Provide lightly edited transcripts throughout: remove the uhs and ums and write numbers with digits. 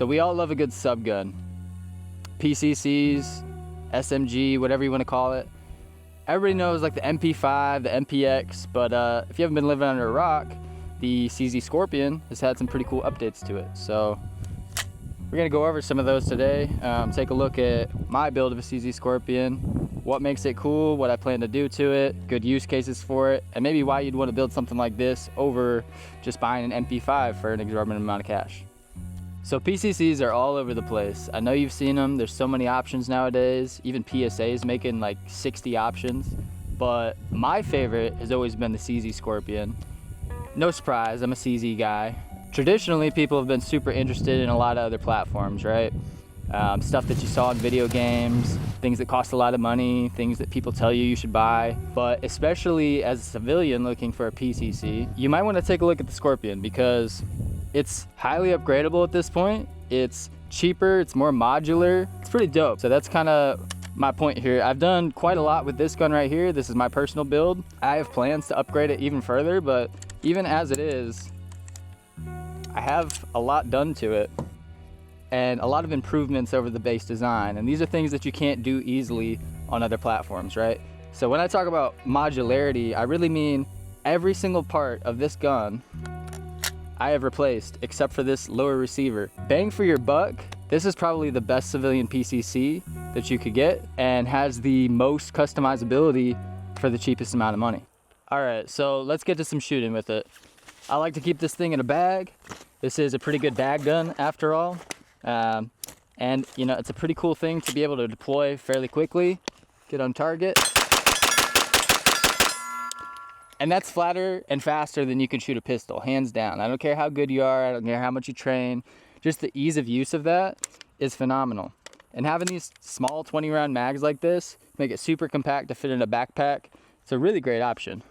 So we all love a good sub gun. PCCs, SMG, whatever you want to call it. Everybody knows like the MP5, the MPX, but if you haven't been living under a rock, the CZ Scorpion has had some pretty cool updates to it. So we're gonna go over some of those today. Take a look at my build of a CZ Scorpion, what makes it cool, what I plan to do to it, good use cases for it, and maybe why you'd want to build something like this over just buying an MP5 for an exorbitant amount of cash. So PCCs are all over the place. I know you've seen them. There's so many options nowadays. Even PSA is making like 60 options. But my favorite has always been the CZ Scorpion. No surprise, I'm a CZ guy. Traditionally, people have been super interested in a lot of other platforms, right? Stuff that you saw in video games, things that cost a lot of money, things that people tell you should buy. But especially as a civilian looking for a PCC, you might want to take a look at the Scorpion because it's highly upgradable at this point. It's cheaper, it's more modular. It's pretty dope. So that's kind of my point here. I've done quite a lot with this gun right here. This is my personal build. I have plans to upgrade it even further, but even as it is, I have a lot done to it and a lot of improvements over the base design. And these are things that you can't do easily on other platforms, right? So when I talk about modularity, I really mean every single part of this gun I have replaced except for this lower receiver. Bang for your buck, this is probably the best civilian PCC that you could get and has the most customizability for the cheapest amount of money. All right, so let's get to some shooting with it. I like to keep this thing in a bag. This is a pretty good bag gun after all. And you know, it's a pretty cool thing to be able to deploy fairly quickly, get on target. And that's flatter and faster than you can shoot a pistol, hands down. I don't care how good you are, I don't care how much you train. Just the ease of use of that is phenomenal. And having these small 20 round mags like this, make it super compact to fit in a backpack, it's a really great option.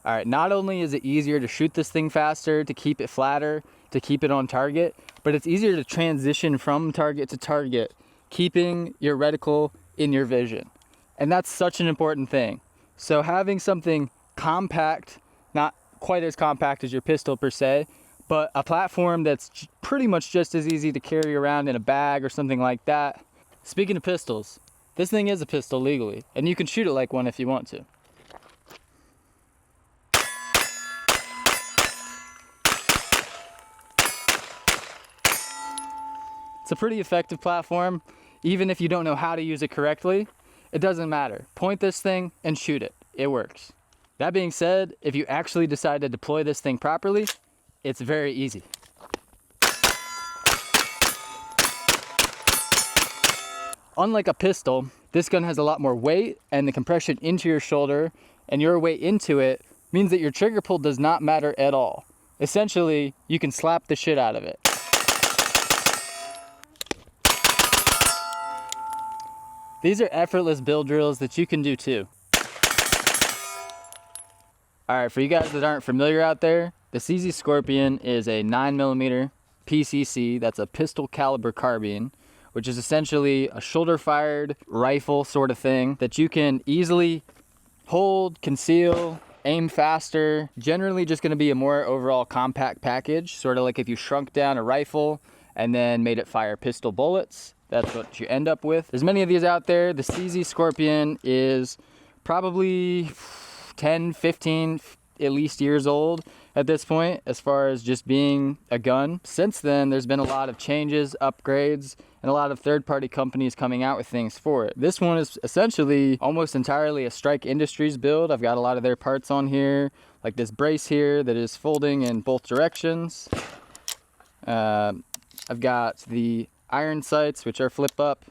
All right, not only is it easier to shoot this thing faster, to keep it flatter, to keep it on target, but it's easier to transition from target to target, keeping your reticle in your vision. And that's such an important thing. So having something compact, not quite as compact as your pistol per se, but a platform that's pretty much just as easy to carry around in a bag or something like that. Speaking of pistols, this thing is a pistol legally, and you can shoot it like one if you want to. It's a pretty effective platform. Even if you don't know how to use it correctly, it doesn't matter. Point this thing and shoot it. It works. That being said, if you actually decide to deploy this thing properly, it's very easy. Unlike a pistol, this gun has a lot more weight, and the compression into your shoulder and your weight into it means that your trigger pull does not matter at all. Essentially, you can slap the shit out of it. These are effortless build drills that you can do too. All right, for you guys that aren't familiar out there, the CZ Scorpion is a 9mm PCC, that's a pistol caliber carbine, which is essentially a shoulder fired rifle sort of thing that you can easily hold, conceal, aim faster. Generally just gonna be a more overall compact package, sort of like if you shrunk down a rifle and then made it fire pistol bullets. That's what you end up with. There's many of these out there. The CZ Scorpion is probably 10, 15 at least years old at this point as far as just being a gun. Since then, there's been a lot of changes, upgrades, and a lot of third-party companies coming out with things for it. This one is essentially almost entirely a Strike Industries build. I've got a lot of their parts on here, like this brace here that is folding in both directions. I've got the iron sights, which are flip up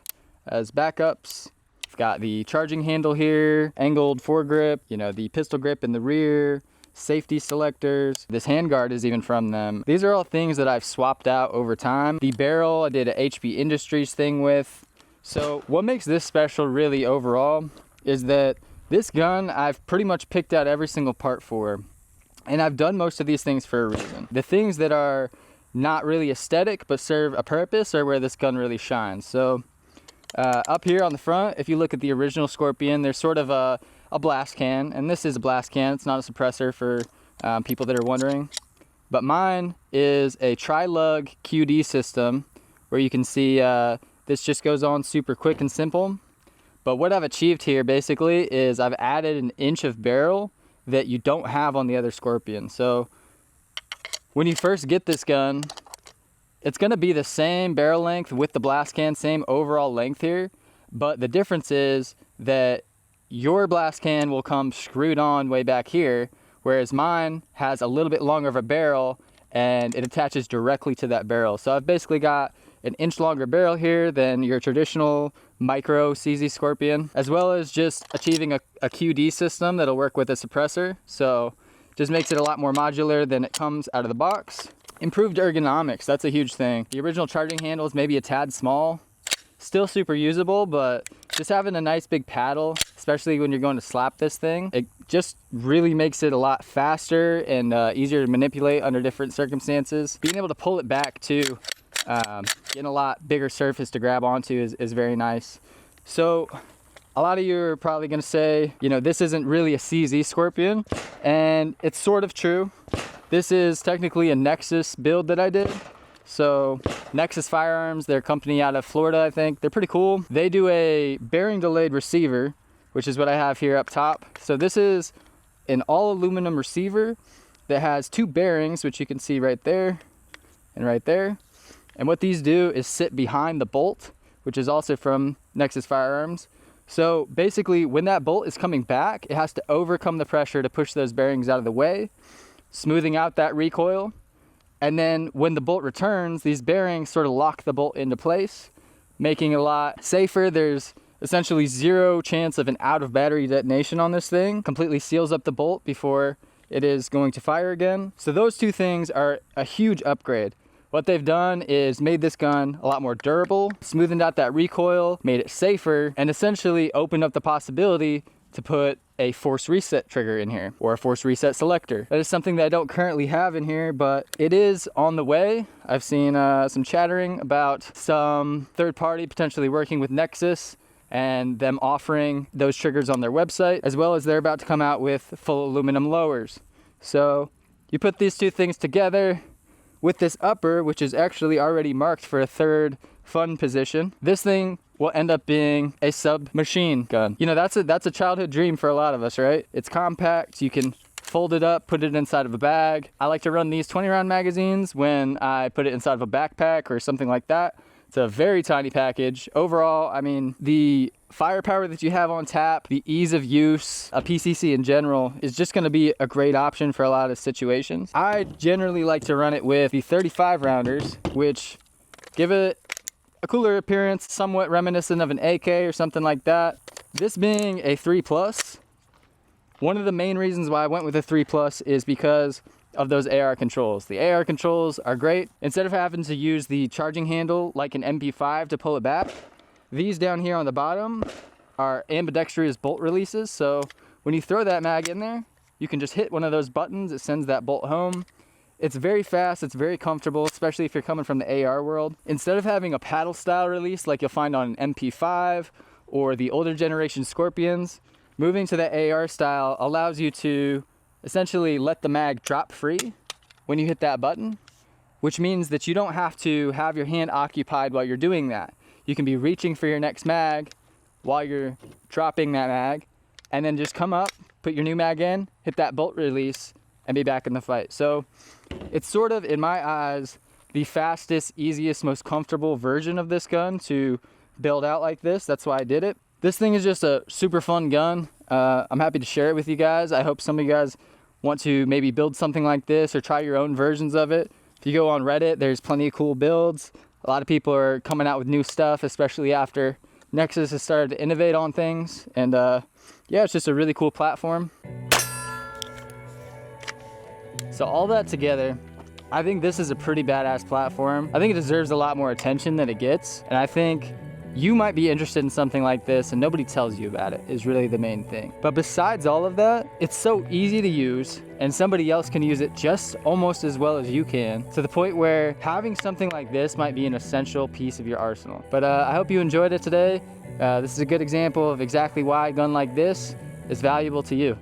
as backups. I've got the charging handle here, angled foregrip, you know, the pistol grip in the rear, safety selectors. This handguard is even from them. These are all things that I've swapped out over time. The barrel I did a HP Industries thing with. So what makes this special really overall is that This gun I've pretty much picked out every single part for, and I've done most of these things for a reason. The things that are not really aesthetic but serve a purpose are where this gun really shines. So up here on the front, if you look at the original Scorpion, there's sort of a blast can, and this is a blast can. It's not a suppressor for people that are wondering. But mine is a tri-lug QD system where you can see this just goes on super quick and simple. But what I've achieved here basically is I've added an inch of barrel that you don't have on the other Scorpion. So when you first get this gun, it's gonna be the same barrel length with the blast can, same overall length here. But the difference is that your blast can will come screwed on way back here, whereas mine has a little bit longer of a barrel and it attaches directly to that barrel. So I've basically got an inch longer barrel here than your traditional micro CZ Scorpion, as well as just achieving a QD system that'll work with a suppressor. So just makes it a lot more modular than it comes out of the box. Improved ergonomics, that's a huge thing. The original charging handle is maybe a tad small, still super usable, but just having a nice big paddle, especially when you're going to slap this thing, it just really makes it a lot faster and easier to manipulate under different circumstances. Being able to pull it back too, getting a lot bigger surface to grab onto is very nice. So a lot of you are probably gonna say, you know, this isn't really a CZ Scorpion, and it's sort of true. This is technically a Nexus build that I did. So Nexus Firearms, they're a company out of Florida, I think. They're pretty cool. They do a bearing delayed receiver, which is what I have here up top. So this is an all aluminum receiver that has two bearings, which you can see right there and right there. And what these do is sit behind the bolt, which is also from Nexus Firearms. So basically when that bolt is coming back, it has to overcome the pressure to push those bearings out of the way, smoothing out that recoil. And then when the bolt returns, these bearings sort of lock the bolt into place, making it a lot safer. There's essentially zero chance of an out of battery detonation on this thing. Completely seals up the bolt before it is going to fire again. So those two things are a huge upgrade. What they've done is made this gun a lot more durable, smoothened out that recoil, made it safer, and essentially opened up the possibility to put a force reset trigger in here or a force reset selector. That is something that I don't currently have in here, but it is on the way. I've seen some chattering about some third party potentially working with Nexus and them offering those triggers on their website, as well as they're about to come out with full aluminum lowers. So you put these two things together with this upper, which is actually already marked for a third fun position. This thing will end up being a submachine gun. You know, that's a childhood dream for a lot of us, right? It's compact, you can fold it up, put it inside of a bag. I like to run these 20-round magazines when I put it inside of a backpack or something like that. It's a very tiny package. Overall, I mean, the firepower that you have on tap, the ease of use, a PCC in general is just gonna be a great option for a lot of situations. I generally like to run it with the 35 rounders, which give it a cooler appearance, somewhat reminiscent of an AK or something like that. This being a 3+, one of the main reasons why I went with a 3+ is because of those AR controls. The AR controls are great. Instead of having to use the charging handle like an MP5 to pull it back, these down here on the bottom are ambidextrous bolt releases. So when you throw that mag in there, you can just hit one of those buttons. It sends that bolt home. It's very fast, it's very comfortable, especially if you're coming from the AR world. Instead of having a paddle style release like you'll find on an MP5 or the older generation Scorpions, moving to the AR style allows you to essentially let the mag drop free when you hit that button, which means that you don't have to have your hand occupied while you're doing that. You can be reaching for your next mag while you're dropping that mag, and then just come up, put your new mag in, hit that bolt release, and be back in the fight. So it's sort of, in my eyes, the fastest, easiest, most comfortable version of this gun to build out like this. That's why I did it. This thing is just a super fun gun. I'm happy to share it with you guys. I hope some of you guys want to maybe build something like this or try your own versions of it. If you go on Reddit, there's plenty of cool builds. A lot of people are coming out with new stuff, especially after Nexus has started to innovate on things. And yeah, it's just a really cool platform. So all that together, I think this is a pretty badass platform. I think it deserves a lot more attention than it gets. And I think you might be interested in something like this and nobody tells you about it is really the main thing. But besides all of that, it's so easy to use and somebody else can use it just almost as well as you can, to the point where having something like this might be an essential piece of your arsenal. But I hope you enjoyed it today. This is a good example of exactly why a gun like this is valuable to you.